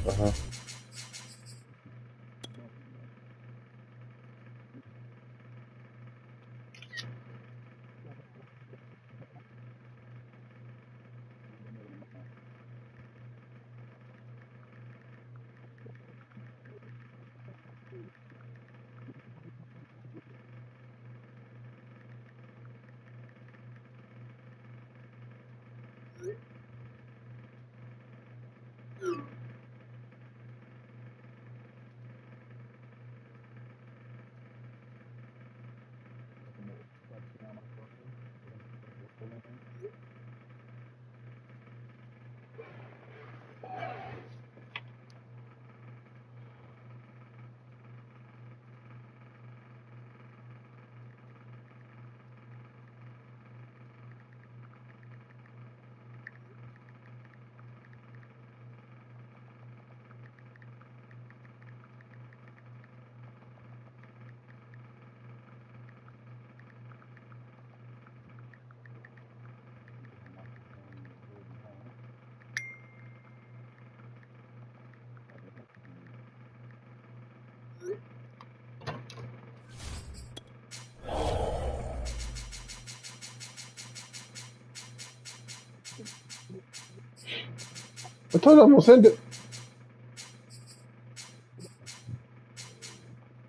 Uh-huh. I told you I'm gonna send it.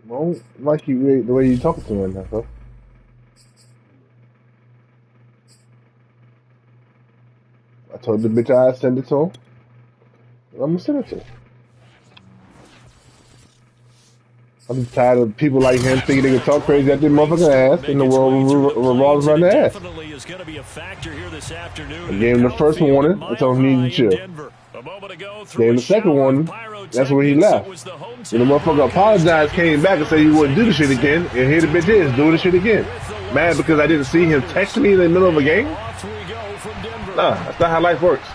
I don't like you the way you talking to me right now, bro. I told the bitch I'd send it to him. I'm gonna send it to him. I'm tired of people like him thinking they can talk crazy at their motherfucking ass, and the world revolves around their ass. I gave him the first warning. I told him he needed to chill. Gave him the second warning. That's when he left. When the motherfucker apologized, came back and said he wouldn't do the shit again, and here the bitch is doing the shit again. Mad because I didn't see him texting me in the middle of a game? Nah, that's not how life works.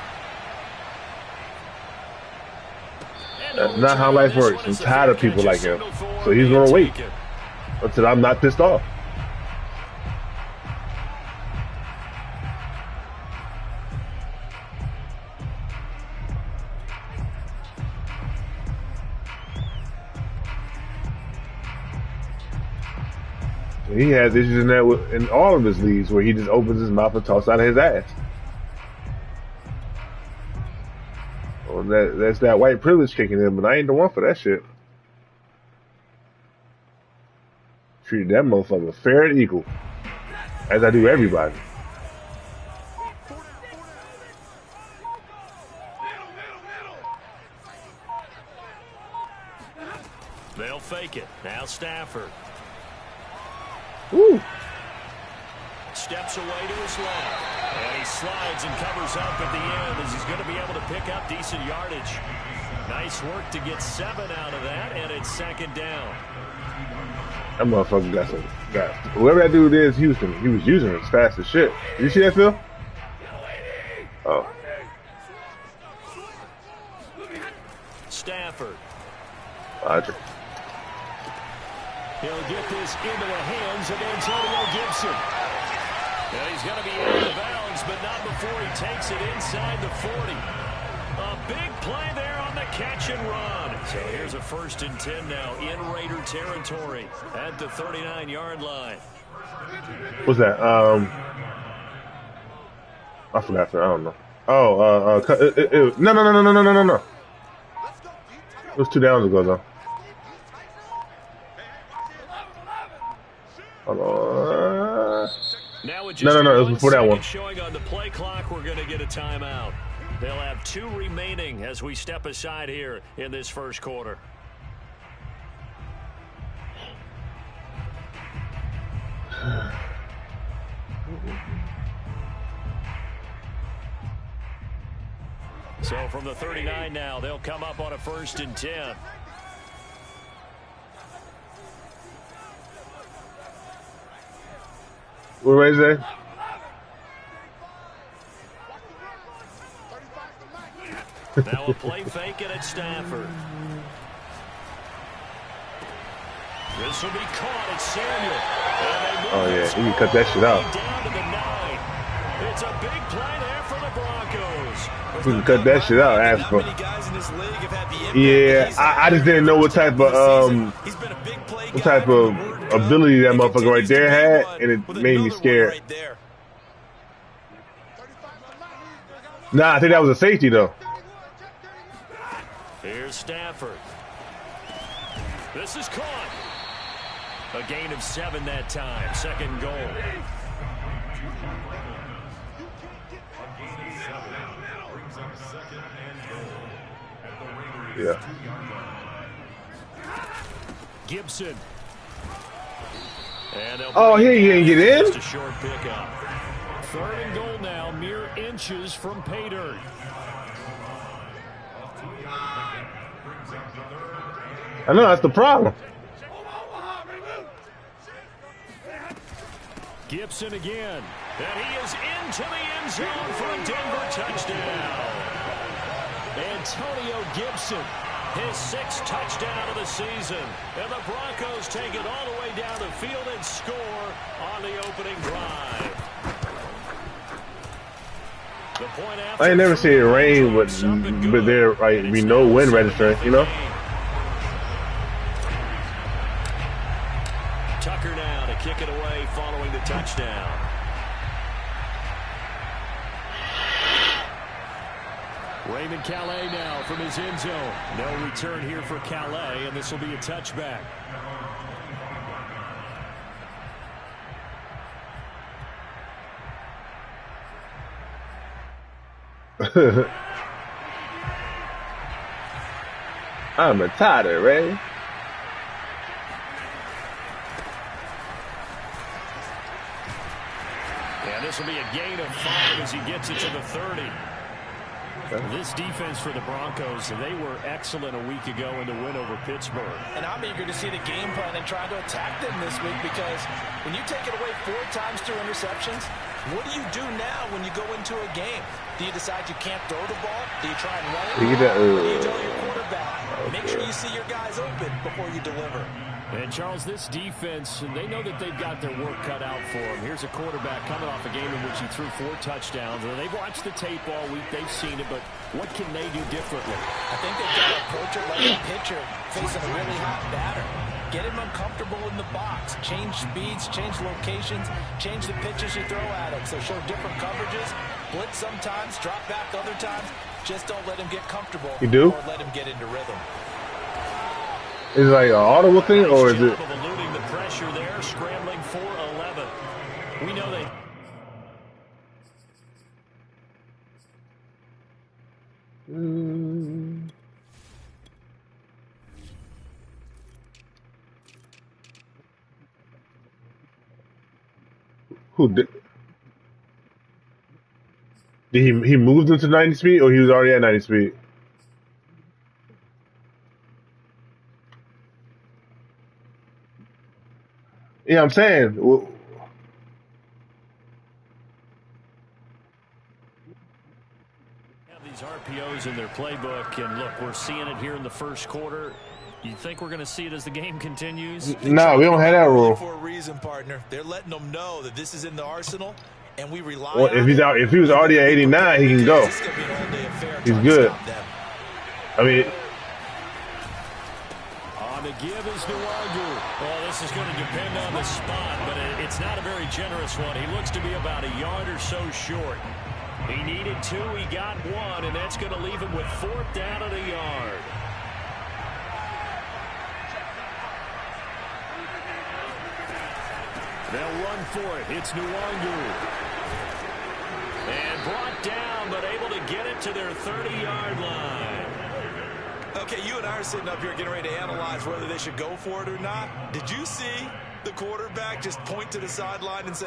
That's not how life works. I'm tired of people like him. So he's gonna wait until I'm not pissed off. He has issues in that in all of his leagues where he just opens his mouth and talks out of his ass. Well, that's that white privilege kicking in, but I ain't the one for that shit. Treated that motherfucker fair and equal, as I do everybody. They'll fake it. Now Stafford. Woo. Steps away to his left. And he slides and covers up at the end as he's going to be able to pick up decent yardage. Nice work to get 7 out of that, and it's second down. That motherfucker got whoever that dude is, Houston, he was using it as fast as shit. Did you see that, Phil? Oh. Stafford. Roger. He'll get this into the hands of Antonio Gibson. And he's going to be out of bounds, but not before he takes it inside the 40. A big play there on the catch and run. So here's a 1st and 10 now in Raider territory at the 39-yard line. What's that? I forgot. I don't know. Oh, no. It was 2 downs ago, though. Hold on. No, it was before that one. Showing on the play clock, we're going to get a timeout. They'll have 2 remaining as we step aside here in this first quarter. So from the 39 now, they'll come up on a 1st and 10. What was that? Now a play fake it at Stafford. This will be caught at Samuel. Oh yeah, you can cut that shit out. Down to the 9. It's a big play there for the Broncos. You can cut that shit out, Asper. Yeah, I just didn't know what type of ability that motherfucker right there had, and it made me scared. Nah, I think that was a safety though. Here's Stafford. This is caught. A gain of 7 that time. 2nd goal. Yeah. Gibson. Oh, he didn't get in? Just a short pickup. 3rd and goal now, mere inches from pay dirt. I know, that's the problem. Gibson again. And he is into the end zone for a Denver touchdown. Antonio Gibson, his 6th touchdown of the season. And the Broncos take it all the way down the field and score on the opening drive. The point after I ain't never seen it rain but there like be no wind registering, you know? Tucker now to kick it away following the touchdown. Raymond Calais now from his end zone. No return here for Calais, and this will be a touchback. I'm a tighter, Ray. And this will be a gain of 5 as he gets it to the 30. This defense for the Broncos, they were excellent a week ago in the win over Pittsburgh. And I'm eager to see the game plan and try to attack them this week, because when you take it away 4 times through interceptions, what do you do now when you go into a game? Do you decide you can't throw the ball? Do you try and run it? Or do you tell your quarterback, make sure you see your guys open before you deliver? And, Charles, this defense, they know that they've got their work cut out for them. Here's a quarterback coming off a game in which he threw 4 touchdowns. They've watched the tape all week. They've seen it, but what can they do differently? I think they've got to approach it like a pitcher facing a really hot batter. Get him uncomfortable in the box. Change speeds, change locations, change the pitches you throw at him. So show different coverages, blitz sometimes, drop back other times. Just don't let him get comfortable. You do? Or let him get into rhythm. Is it like an audible thing, or is it? Eluding the pressure there, scrambling for 11. We know they. Who did? Did he moved into 90 speed, or he was already at 90 speed? Yeah, I'm saying. Well, have these RPOs in their playbook, and look, we're seeing it here in the first quarter. You think we're going to see it as the game continues? No, we don't have that rule. For a reason, partner. They're letting them know that this is in the arsenal, and we rely well, on if he's out, if he was already at 89, he can go. He's good. I mean. The give is Nwangu. Well, this is going to depend on the spot, but it's not a very generous one. He looks to be about a yard or so short. He needed 2, he got 1, and that's going to leave him with 4th down at a yard. They'll run for it. It's Nwangu. And brought down, but able to get it to their 30-yard line. Okay, you and I are sitting up here getting ready to analyze whether they should go for it or not. Did you see the quarterback just point to the sideline and say,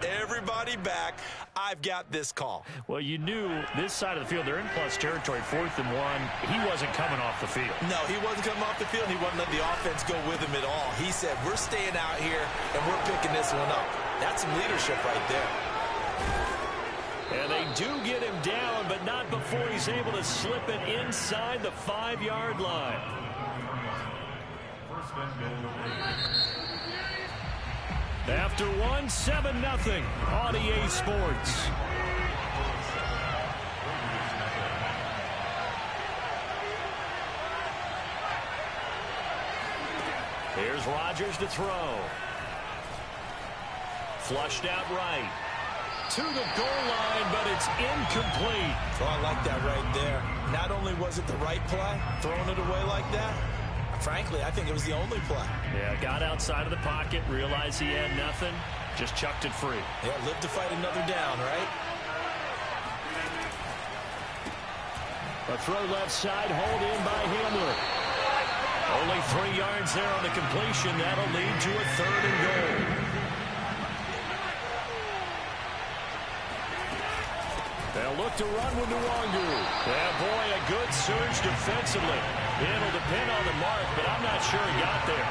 everybody back, I've got this call? Well, you knew this side of the field, they're in plus territory, 4th and 1. He wasn't coming off the field. No, he wasn't coming off the field. He wasn't letting the offense go with him at all. He said, we're staying out here, and we're picking this one up. That's some leadership right there. And they do get him down, but not before he's able to slip it inside the 5-yard line. After one, 7-0 on EA Sports. Here's Rodgers to throw. Flushed out right. To the goal line, but it's incomplete. Oh, I like that right there. Not only was it the right play, throwing it away like that, frankly, I think it was the only play. Yeah, got outside of the pocket, realized he had nothing, just chucked it free. Yeah, live to fight another down, right? A throw left side, hauled in by Hamler. Only 3 yards there on the completion. That'll lead to a 3rd and goal. They'll look to run with Nwangu. Yeah, boy, a good surge defensively. It'll depend on the mark, but I'm not sure he got there.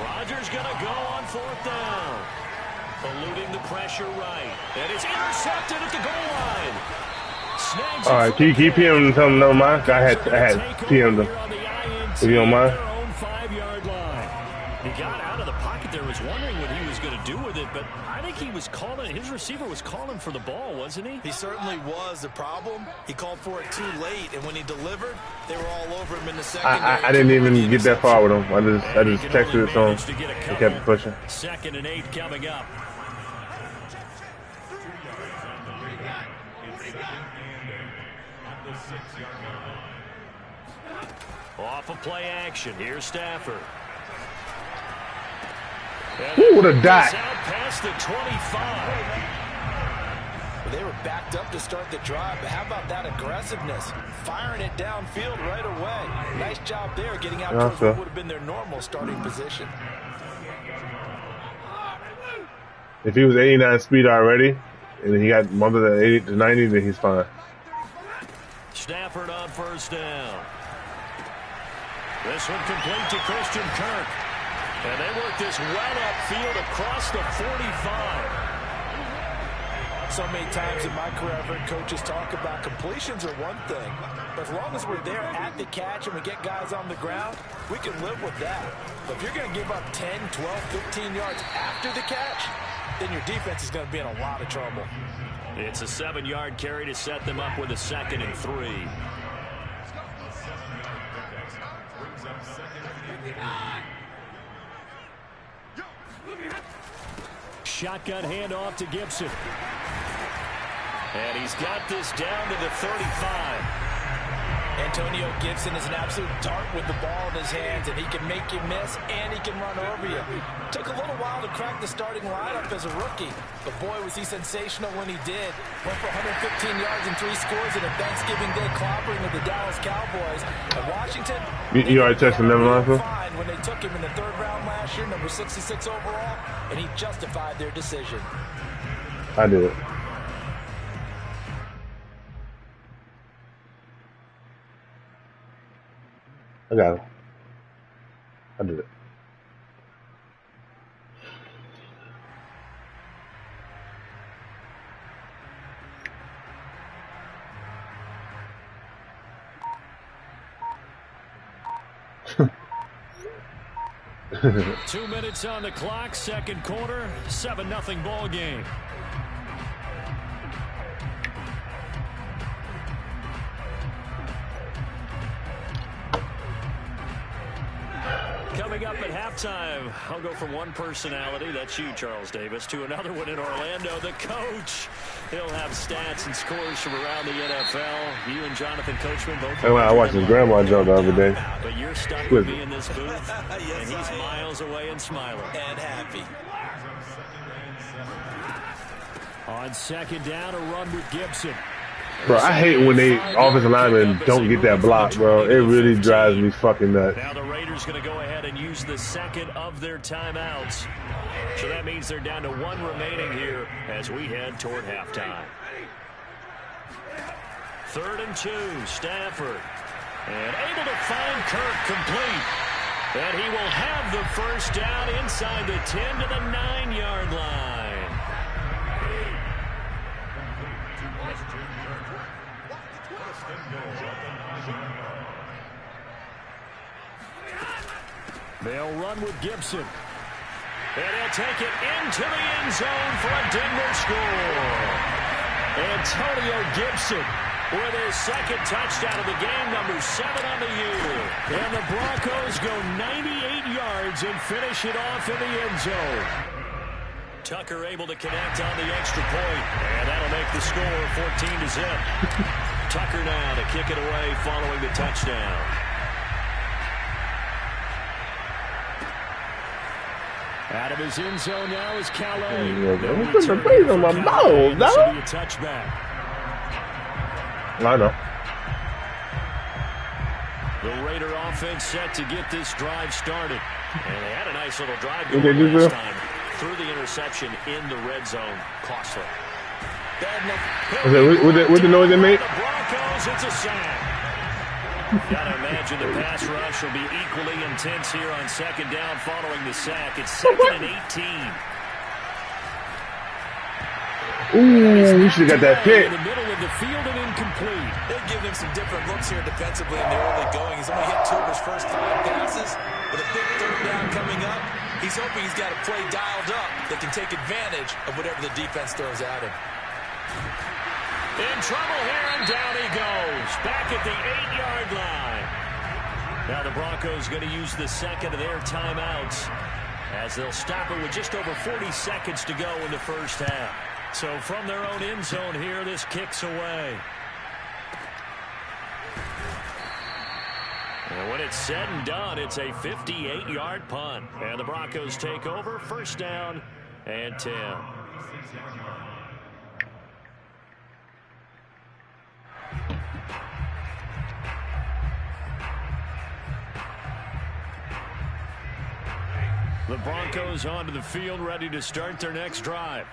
Rodgers going to go on 4th down. Eluding the pressure right. And it's intercepted at the goal line. Snags. All right, can you PM and tell them no mind? I had PM'd them. If you don't mind. 5-yard line. He got out of the pocket there, was wondering what he was going to do with it, but I think he was calling, his receiver was calling for the ball, wasn't he? He certainly was. The problem, he called for it too late, and when he delivered, they were all over him in the secondary. I didn't even get that far with him. I just texted it to him and kept it pushing. 2nd and 8 coming up. Off of play action. Here's Stafford. Ooh, what a dot. Out past the 25. Well, they were backed up to start the drive, but how about that aggressiveness? Firing it downfield right away. Nice job there getting out towards what would have been their normal starting position. If he was 89 speed already, and then he got bumped at 80 to 90, then he's fine. Stafford on 1st down. This one complete to Christian Kirk. And they work this well upfield across the 45. So many times in my career, I've heard coaches talk about completions are one thing, but as long as we're there at the catch and we get guys on the ground, we can live with that. But if you're going to give up 10, 12, 15 yards after the catch, then your defense is going to be in a lot of trouble. It's a 7-yard carry to set them up with a 2nd and 3. Shotgun handoff to Gibson. And he's got this down to the 35. Antonio Gibson is an absolute dart with the ball in his hands, and he can make you miss, and he can run over you. Took a little while to crack the starting lineup as a rookie, but boy, was he sensational when he did. Went for 115 yards and 3 scores in a Thanksgiving Day clobbering of the Dallas Cowboys. And Washington, you already tested them line for? When they took him in the 3rd round last year, number 66 overall, and he justified their decision. I did it. I got it. I did it. Two minutes on the clock, 2nd quarter, 7-0 ball game. Coming up at halftime, I'll go from one personality, that's you, Charles Davis, to another one in Orlando, the coach. He'll have stats and scores from around the NFL. You and Jonathan Coachman both. Hey, I watched his grandma jump the other day. But you're stuck with me in this booth, and he's miles away and smiling. And happy. On 2nd down, a run with Gibson. Bro, I hate when they offensive linemen don't get that block, bro. It really drives me fucking nuts. Now the Raiders going to go ahead and use the 2nd of their timeouts. So that means they're down to 1 remaining here as we head toward halftime. 3rd and 2, Stafford. And able to find Kirk complete. And he will have the 1st down inside the 10 to the 9-yard line. They'll run with Gibson. And he'll take it into the end zone for a Denver score. Antonio Gibson with his second touchdown of the game, number 7 on the year. And the Broncos go 98 yards and finish it off in the end zone. Tucker able to connect on the extra point, and that'll make the score 14-0. Tucker now to kick it away following the touchdown. Out of his end zone now is Calais. I'm putting the face on my balls, dog. This will be a touchback. I know. The Raider offense set to get this drive started. And they had a nice little drive going last time. Through the interception in the red zone. Costly. What the noise they made? The Broncos, it's a sack. Gotta imagine the pass rush will be equally intense here on second down following the sack. It's 2nd and 18. Ooh, we should have got that pick. In the middle of the field and incomplete. They're giving him some different looks here defensively in the early going. He's only hit 2 of his first 5 passes. With a big third down coming up, he's hoping he's got a play dialed up that can take advantage of whatever the defense throws at him. In trouble here, and down he goes. Back at the 8-yard line. Now the Broncos going to use the second of their timeouts as they'll stop it with just over 40 seconds to go in the first half. So from their own end zone here, this kicks away. And when it's said and done, it's a 58-yard punt. And the Broncos take over, first down and 10. The Broncos onto the field, ready to start their next drive.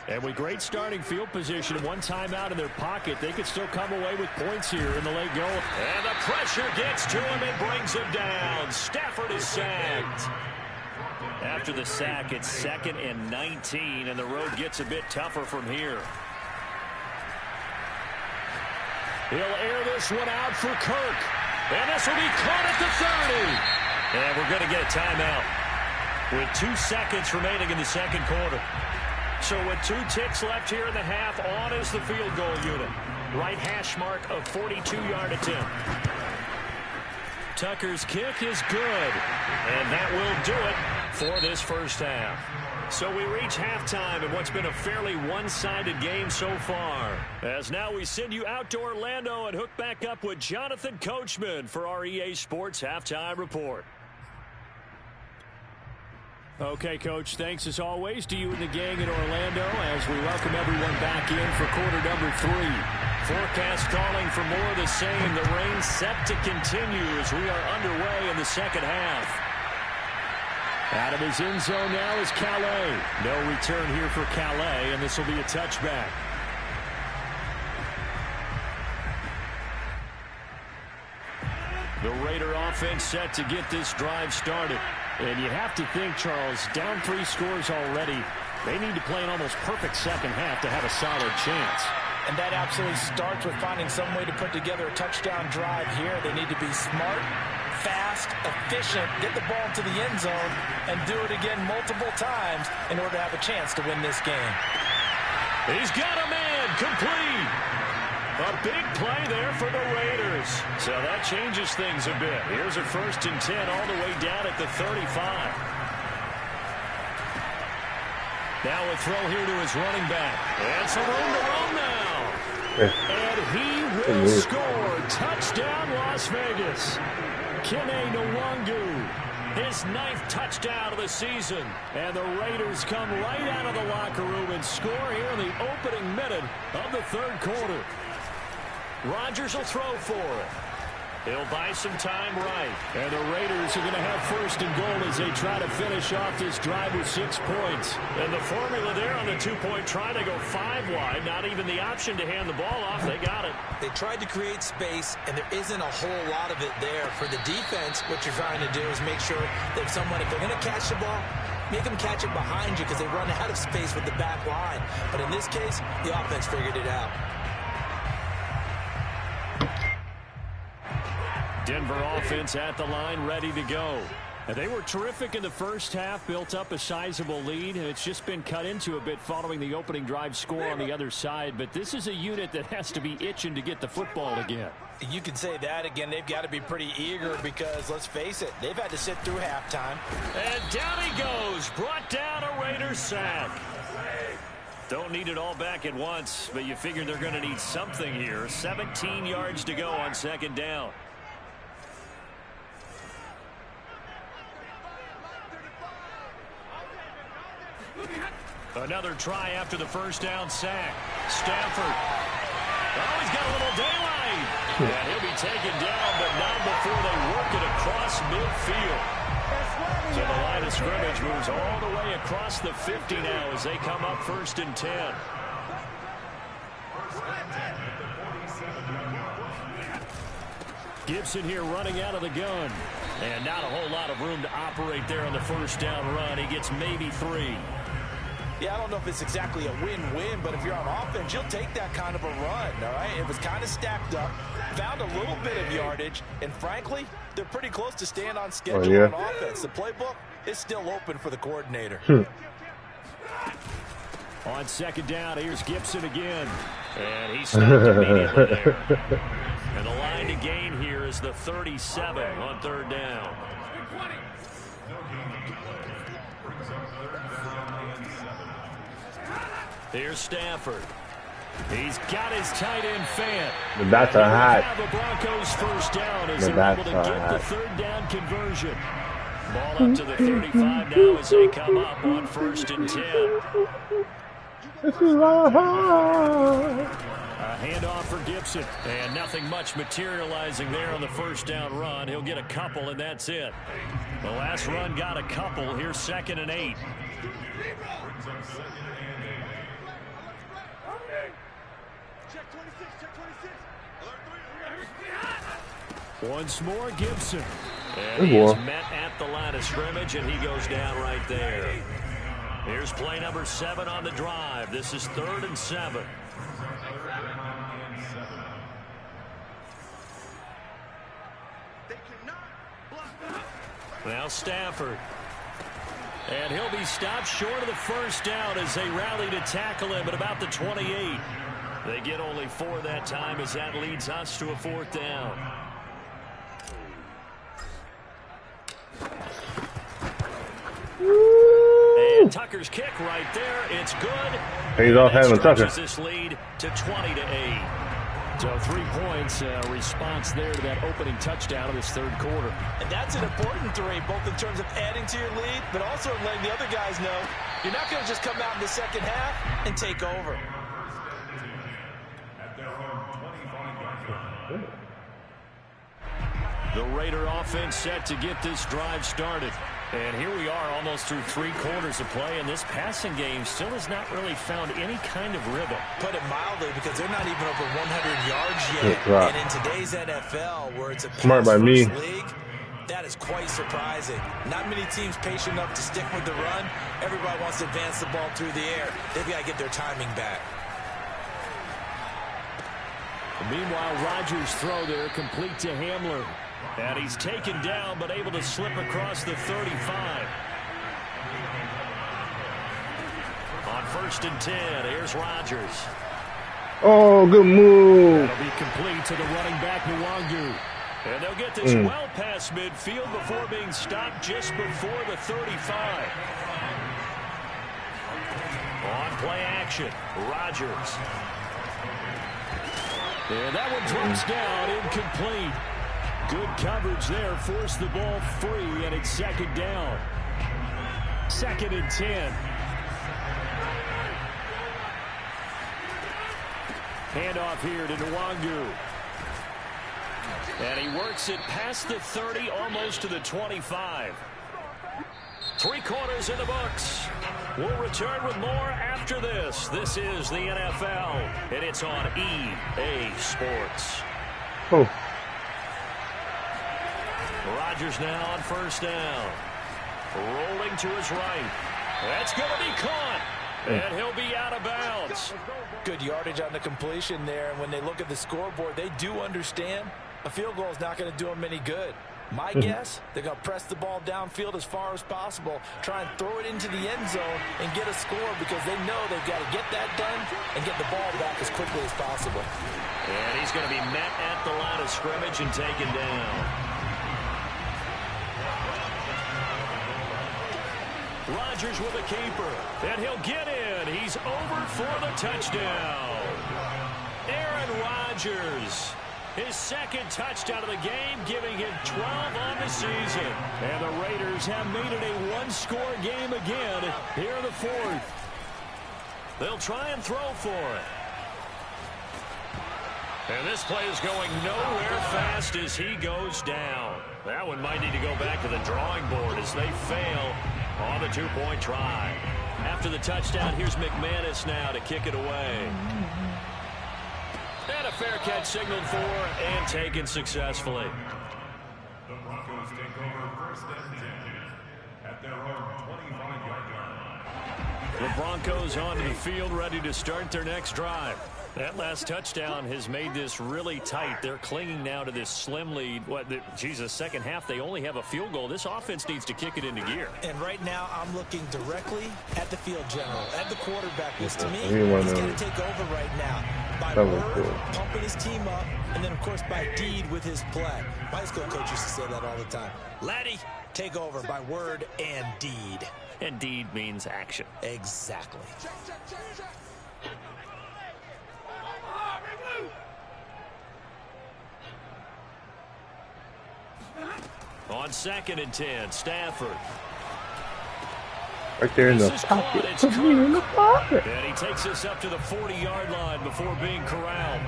And with great starting field position and one timeout in their pocket, they could still come away with points here in the late goal. And the pressure gets to him and brings him down. Stafford is sacked. After the sack, it's 2nd and 19, and the road gets a bit tougher from here. He'll air this one out for Kirk. And this will be caught at the 30. And we're going to get a timeout with 2 seconds remaining in the second quarter. So with 2 ticks left here in the half, on is the field goal unit. Right hash mark of 42-yard attempt. Tucker's kick is good. And that will do it for this first half. So we reach halftime in what's been a fairly one-sided game so far. As now we send you out to Orlando and hook back up with Jonathan Coachman for our EA Sports Halftime Report. Okay, Coach, thanks as always to you and the gang in Orlando as we welcome everyone back in for quarter number 3. Forecast calling for more of the same. The rain set to continue as we are underway in the second half. Out of his end zone now is Calais. No return here for Calais, and this will be a touchback. The Raider offense set to get this drive started. And you have to think, Charles, down 3 scores already. They need to play an almost perfect second half to have a solid chance. And that absolutely starts with finding some way to put together a touchdown drive here. They need to be smart, fast, efficient, get the ball to the end zone, and do it again multiple times in order to have a chance to win this game. He's got a man, complete. A big play there for the Raiders. So that changes things a bit. Here's a 1st and 10 all the way down at the 35. Now a throw here to his running back. And some room to roam now. And he will score. Touchdown, Las Vegas. Kene Nwangu, his 9th touchdown of the season. And the Raiders come right out of the locker room and score here in the opening minute of the 3rd quarter. Rodgers will throw for it. He'll buy some time right. And the Raiders are going to have 1st and goal as they try to finish off this drive with 6 points. And the formula there on the 2-point try to go 5 wide. Not even the option to hand the ball off. They got it. They tried to create space, and there isn't a whole lot of it there. For the defense, what you're trying to do is make sure that if they're going to catch the ball, make them catch it behind you because they run out of space with the back line. But in this case, the offense figured it out. Denver offense at the line, ready to go. They were terrific in the first half, built up a sizable lead, and it's just been cut into a bit following the opening drive score on the other side. But this is a unit that has to be itching to get the football again. You can say that again. They've got to be pretty eager because, let's face it, they've had to sit through halftime. And down he goes, brought down a Raiders sack. Don't need it all back at once, but you figure they're going to need something here. 17 yards to go on second down. Another try after the first down sack. Stafford. Oh, he's got a little daylight. And he'll be taken down, but not before they work it across midfield. So the line of scrimmage moves all the way across the 50 now as they come up 1st and 10. Gibson here running out of the gun. And not a whole lot of room to operate there on the first down run. He gets maybe 3. Yeah, I don't know if it's exactly a win-win, but if you're on offense, you'll take that kind of a run, all right? It was kind of stacked up, found a little bit of yardage, and frankly, they're pretty close to staying on schedule on offense. The playbook is still open for the coordinator. On second down, here's Gibson again. And he's stopped immediately there. And the line to gain here is the 37 on 3rd down. Here's Stafford. He's got his tight end Fant. That's a hat. The Broncos first down as they're able to get the 3rd down conversion. Ball up to the 35 now as they come up on 1st and 10. This is a handoff for Gibson. And nothing much materializing there on the first down run. He'll get a couple, and that's it. The last run got a couple. Here's 2nd and 8. Once more, Gibson. And he is met at the line of scrimmage, and he goes down right there. Here's play number 7 on the drive. This is 3rd and 7. Now Stafford. And he'll be stopped short of the first down as they rally to tackle him at about the 28. They get only 4 that time as that leads us to a 4th down. And Tucker's kick right there. It's good. He's off having Tucker. This lead to 20-8. So 3 points response there to that opening touchdown of this 3rd quarter. And that's an important 3, both in terms of adding to your lead, but also letting the other guys know you're not going to just come out in the second half and take over. The Raider offense set to get this drive started. And here we are almost through 3 quarters of play, and this passing game still has not really found any kind of rhythm. Put it mildly, because they're not even over 100 yards yet. And in today's NFL, where it's a pass-first league, that is quite surprising. Not many teams patient enough to stick with the run. Everybody wants to advance the ball through the air. They've got to get their timing back. Meanwhile, Rodgers' throw there complete to Hamler. And he's taken down, but able to slip across the 35. On 1st and 10, here's Rodgers. Oh, good move. That'll be complete to the running back, Nwangu. And they'll get this well past midfield before being stopped just before the 35. On play action, Rodgers. And that one drops down, incomplete. Good coverage there, forced the ball free, and it's 2nd down. 2nd and 10. Handoff here to Nwangu. And he works it past the 30, almost to the 25. 3 quarters in the books. We'll return with more after this. This is the NFL, and it's on EA Sports. Oh. Rodgers now on 1st down. Rolling to his right. That's going to be caught. And he'll be out of bounds. Good yardage on the completion there. And when they look at the scoreboard, they do understand a field goal is not going to do them any good. My guess, they're going to press the ball downfield as far as possible, try and throw it into the end zone and get a score because they know they've got to get that done and get the ball back as quickly as possible. And he's going to be met at the line of scrimmage and taken down. Rodgers with a keeper, and he'll get in. He's over for the touchdown. Aaron Rodgers, his second touchdown of the game, giving him 12 on the season. And the Raiders have made it a one-score game again here in the fourth. They'll try and throw for it. And this play is going nowhere fast as he goes down. That one might need to go back to the drawing board as they fail on the two-point try. After the touchdown, here's McManus now to kick it away. And a fair catch signaled for and taken successfully. The Broncos take over first and 10 at their own 25-yard line. The Broncos onto the field, ready to start their next drive. That last touchdown has made this really tight. They're clinging now to this slim lead. Second half, they only have a field goal. This offense needs to kick it into gear. And right now, I'm looking directly at the field general, at the quarterback. Because to me, he's got to take over right now. By word, pumping his team up, and then, of course, by deed with his play. My high school coach used to say that all the time. Laddie, take over by word and deed. And deed means action. Exactly. On 2nd and 10, Stafford. Right there in the pocket. Put me in the pocket. And he takes us up to the 40-yard line before being corralled.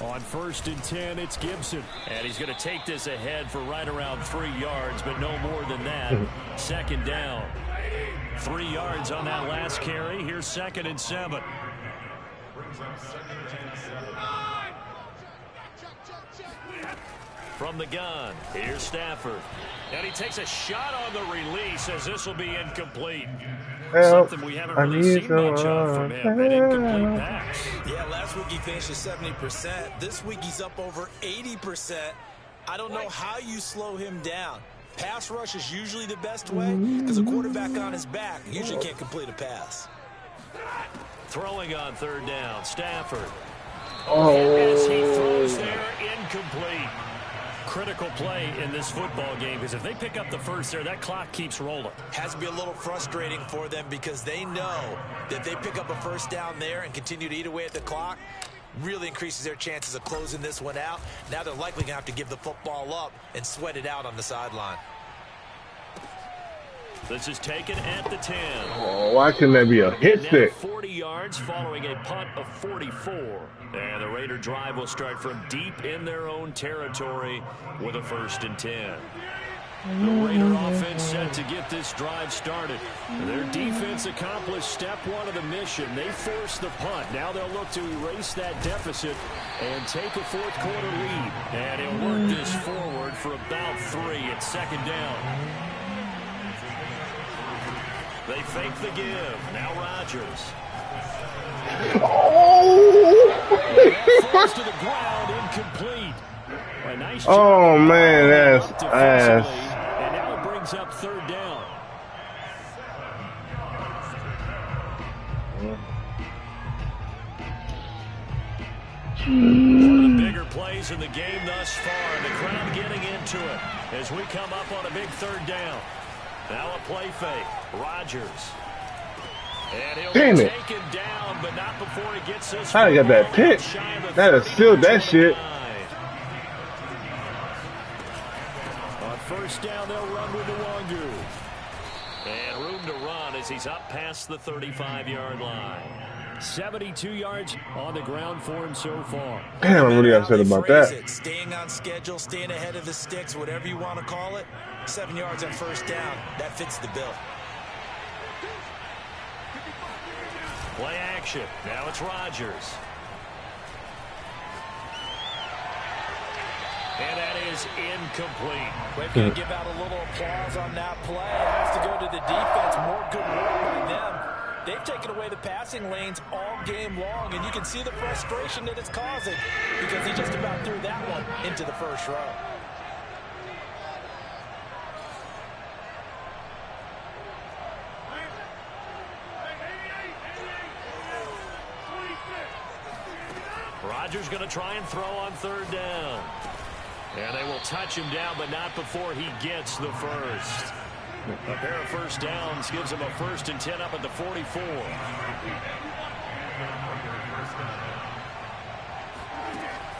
On 1st and 10, it's Gibson. And he's going to take this ahead for right around 3 yards, but no more than that. 2nd down. 3 yards on that last carry. Here's 2nd and 7. From the gun, here's Stafford. And he takes a shot on the release as this will be incomplete. Something we haven't really seen much of from him, an incomplete pass. Yeah, last week he finished at 70%. This week he's up over 80%. I don't know how you slow him down. Pass rush is usually the best way because a quarterback on his back usually can't complete a pass. Throwing on 3rd down, Stafford. Oh. As he throws there, incomplete. Critical play in this football game because if they pick up the first there, that clock keeps rolling. Has to be a little frustrating for them because they know that they pick up a first down there and continue to eat away at the clock, really increases their chances of closing this one out. Now they're likely going to have to give the football up and sweat it out on the sideline. This is taken at the 10. Oh, why couldn't that be a hit stick? 40 yards following a punt of 44. And the Raider drive will start from deep in their own territory with a 1st and 10. The Raider offense set to get this drive started. Their defense accomplished step 1 of the mission. They forced the punt. Now they'll look to erase that deficit and take a 4th quarter lead. And he'll work this forward for about 3 at 2nd down. They fake the give. Now Rodgers. Oh! Falls to the ground, incomplete. A nice Oh man, that's ass. And now it brings up 3rd down. One of the bigger plays in the game thus far. The crowd getting into it as we come up on a big 3rd down. Now a play fake. Rodgers. And he'll Damn be it. taken down, but not before he gets this. I got that pick. That is still that shit. On 1st down, they'll run with Nwangu. And room to run as he's up past the 35-yard line. 72 yards on the ground for him so far. Damn, I'm really upset about that. Staying on schedule, staying ahead of the sticks, whatever you want to call it. 7 yards on 1st down. That fits the bill. Play action. Now it's Rodgers. And that is incomplete. We've got to give out a little applause on that play. I have to go to the defense. More good work by them. They've taken away the passing lanes all game long, and you can see the frustration that it's causing because he just about threw that one into the first row. Rodgers going to try and throw on third down. And they will touch him down, but not before he gets the first. A pair of first downs gives him a 1st and 10 up at the 44.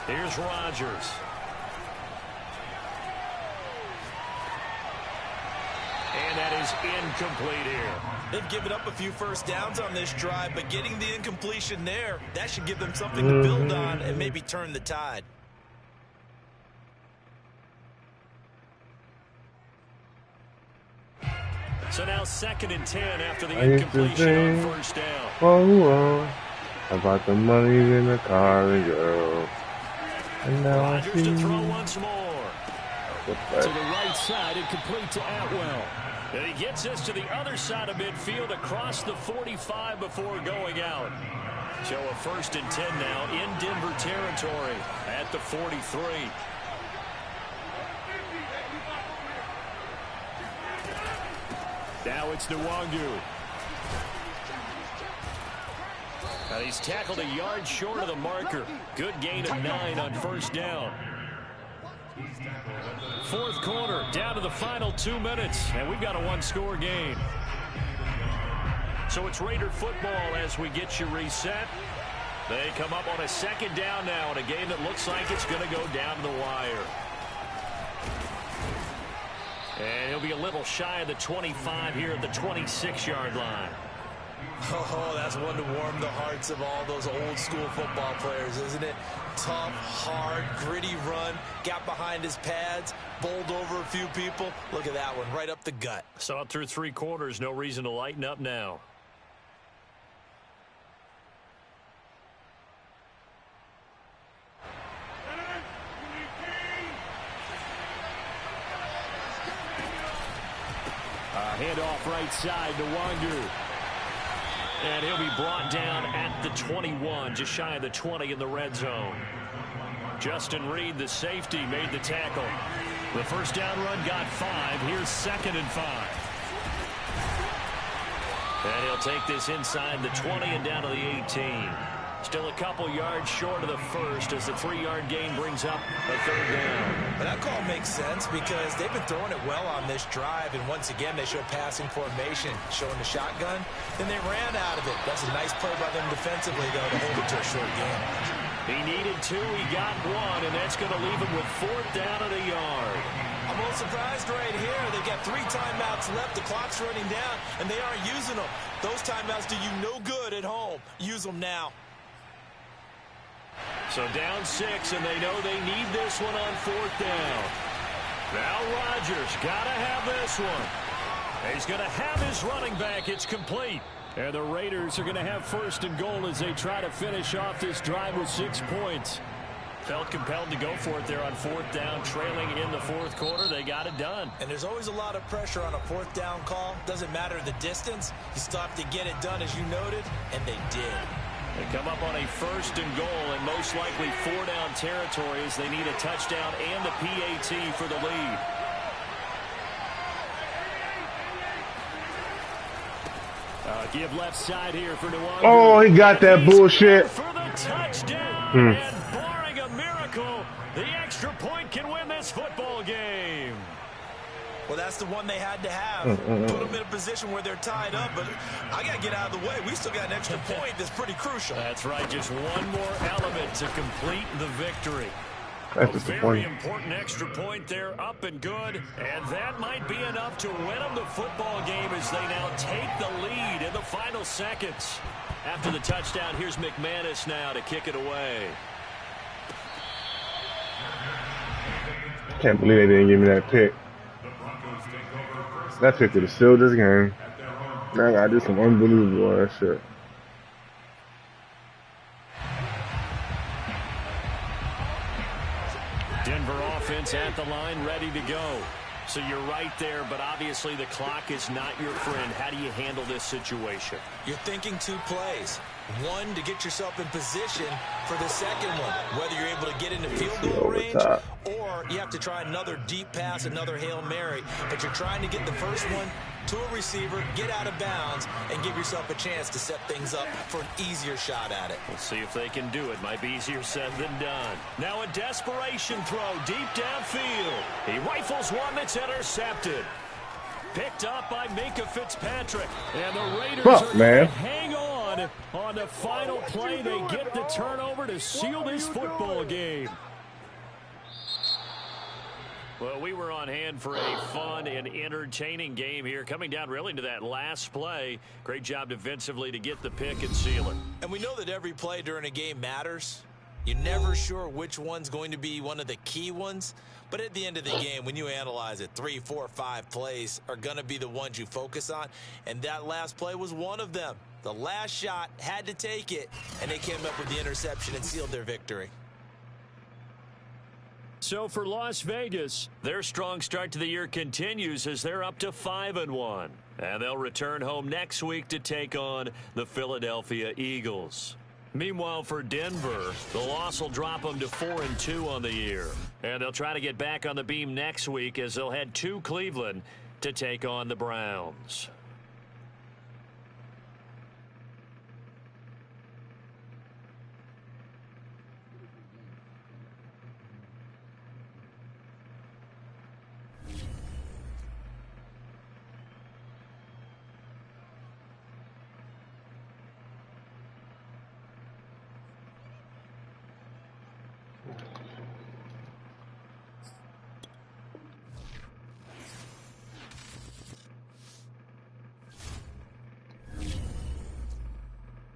Here's Rodgers. And that is incomplete here. They've given up a few first downs on this drive, but getting the incompletion there, that should give them something to build on and maybe turn the tide. So now 2nd and 10 after the incompletion on first down. Oh, about the money in the car, girl. And now Rodgers I see to throw once more. To the right side and complete to Atwell. And he gets this to the other side of midfield across the 45 before going out. So a 1st and 10 now in Denver territory at the 43. Now it's Nwangu. And he's tackled a yard short of the marker. Good gain of 9 on first down. 4th quarter, down to the final 2 minutes, and we've got a 1-score game. So it's Raider football as we get you reset. They come up on a 2nd down now in a game that looks like it's going to go down to the wire. And he'll be a little shy of the 25 here at the 26-yard line. Oh, that's one to warm the hearts of all those old school football players, isn't it? Tough, hard, gritty run, got behind his pads, bowled over a few people. Look at that one, right up the gut. Saw it through 3 quarters, no reason to lighten up now. Handoff right side to Nwangu. And he'll be brought down at the 21, just shy of the 20 in the red zone. Justin Reed, the safety, made the tackle. The first down run got 5. Here's 2nd and 5. And he'll take this inside the 20 and down to the 18. Still a couple yards short of the first as the 3-yard gain brings up a 3rd down. But that call makes sense because they've been throwing it well on this drive, and once again they show passing formation, showing the shotgun. Then they ran out of it. That's a nice play by them defensively, though, to hold it to a short game. He needed 2, he got 1, and that's going to leave him with 4th down at a yard. I'm a little surprised right here. They've got 3 timeouts left. The clock's running down, and they aren't using them. Those timeouts do you no good at home. Use them now. So down 6, and they know they need this one on 4th down. Now Rodgers got to have this one. He's going to have his running back. It's complete. And the Raiders are going to have 1st and goal as they try to finish off this drive with 6 points. Felt compelled to go for it there on 4th down, trailing in the 4th quarter. They got it done. And there's always a lot of pressure on a 4th down call. Doesn't matter the distance. You still have to get it done, as you noted, and they did. They come up on a 1st and goal and most likely 4-down territory as they need a touchdown and the PAT for the lead. Give left side here for Nwangu. Oh, he got that bullshit. For the touchdown, and barring a miracle, the extra point can win this football game. Well, that's the one they had to have. Put them in a position where they're tied up, but I got to get out of the way. We still got an extra point that's pretty crucial. That's right. Just one more element to complete the victory. That's a very important extra point there, up and good. And that might be enough to win them the football game as they now take the lead in the final seconds. After the touchdown, here's McManus now to kick it away. Can't believe they didn't give me that pick. That pick would have sealed this game. Man, I did some unbelievable ass shit. Denver offense at the line, ready to go. So you're right there, but obviously the clock is not your friend. How do you handle this situation? You're thinking 2 plays. One, to get yourself in position for the second one, whether you're able to get into field goal range or you have to try another deep pass, another Hail Mary. But you're trying to get the first one to a receiver, get out of bounds, and give yourself a chance to set things up for an easier shot at it. We'll see if they can do it. Might be easier said than done. Now a desperation throw deep downfield. He rifles one that's intercepted. Picked up by Minka Fitzpatrick. And the Raiders are going to hang on the final play. They get the turnover to seal this football game. Well, we were on hand for a fun and entertaining game here. Coming down really to that last play. Great job defensively to get the pick and seal it. And we know that every play during a game matters. You're never sure which one's going to be one of the key ones. But at the end of the game, when you analyze it, 3, 4, 5 plays are going to be the ones you focus on. And that last play was one of them. The last shot had to take it, and they came up with the interception and sealed their victory. So for Las Vegas, their strong start to the year continues as they're up to 5-1. And they'll return home next week to take on the Philadelphia Eagles. Meanwhile, for Denver, the loss will drop them to 4-2 on the year. And they'll try to get back on the beam next week as they'll head to Cleveland to take on the Browns.